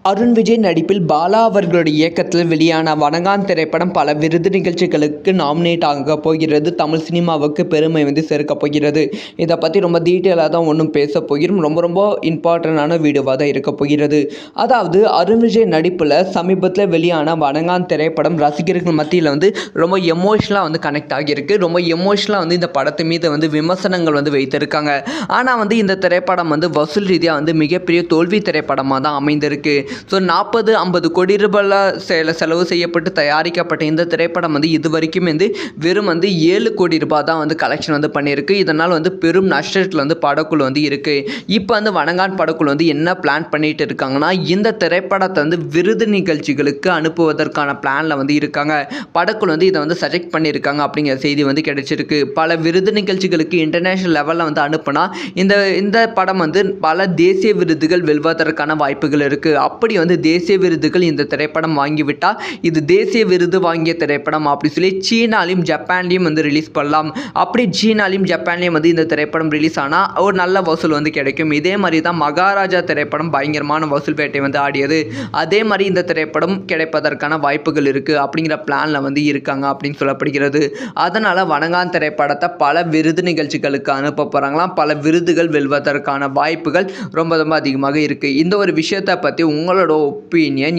அருண் விஜய் நடிப்பில் பாலா அவர்களுடைய இயக்கத்தில் வெளியான வணங்கான் திரைப்படம் பல விருது நிகழ்ச்சிகளுக்கு நாமினேட் ஆக போகிறது. தமிழ் சினிமாவுக்கு பெருமை சேர்க்க போகிறது. இதை பற்றி ரொம்ப டீட்டெயிலாக தான் ஒன்றும் பேச போகிறோம். ரொம்ப இம்பார்ட்டண்டான வீடியோவாக தான் இருக்க போகிறது. அதாவது அருண் விஜய் நடிப்பில் சமீபத்தில் வெளியான வணங்கான் திரைப்படம் ரசிகர்கள் மத்தியில் ரொம்ப எமோஷனலாக கனெக்ட் ஆகியிருக்கு. ரொம்ப எமோஷனலாக இந்த படத்து மீது விமர்சனங்கள் வைத்திருக்காங்க. ஆனால் இந்த திரைப்படம் வசூல் ரீதியாக மிகப்பெரிய தோல்வி திரைப்படமாக தான் அமைந்திருக்கு. ஸோ 40-50 கோடி ரூபாயில் செலவு செய்யப்பட்டு தயாரிக்கப்பட்ட இந்த திரைப்படம் இது வரைக்கும் வெறும் 7 கோடி ரூபாய் தான் கலெக்ஷன் பண்ணியிருக்கு. இதனால் பெரும் நஷ்டத்தில் படக்குழு இருக்குது. இப்போ வணங்கான் படக்குழு என்ன பிளான் பண்ணிட்டு இருக்காங்கன்னா, இந்த திரைப்படத்தை விருது நிகழ்ச்சிகளுக்கு அனுப்புவதற்கான பிளானில் இருக்காங்க. படக்குழு இதை சஜெக்ட் பண்ணியிருக்காங்க அப்படிங்கிற செய்தி கிடைச்சிருக்கு. பல விருது நிகழ்ச்சிகளுக்கு இன்டர்நேஷனல் லெவலில் அனுப்புனா இந்த படம் பல தேசிய விருதுகள் வெல்வதற்கான வாய்ப்புகள் இருக்குது. அப்படி தேசிய விருதுகள் இந்த திரைப்படம் வாங்கிவிட்டால் இது தேசிய விருது வாங்கிய திரைப்படம் அப்படி சொல்லி சீனாலையும் ஜப்பான்லையும் ரிலீஸ் பண்ணலாம். அப்படி சீனாலையும் ஜப்பான்லையும் இந்த திரைப்படம் ரிலீஸ் ஆனால் ஒரு நல்ல வசூல் கிடைக்கும். இதே மாதிரி தான் மகாராஜா திரைப்படம் பயங்கரமான வசூல் வேட்டை ஆடியது. அதே மாதிரி இந்த திரைப்படம் கிடைப்பதற்கான வாய்ப்புகள் இருக்குது அப்படிங்கிற பிளானில் இருக்காங்க அப்படின்னு சொல்லப்படுகிறது. அதனால் வணங்கான் திரைப்படத்தை பல விருது நிகழ்ச்சிகளுக்கு அனுப்ப போகிறாங்களாம். பல விருதுகள் வெல்வதற்கான வாய்ப்புகள் ரொம்ப அதிகமாக இருக்குது. இந்த ஒரு விஷயத்தை பற்றி உங்களோட ஒப்பீனியன்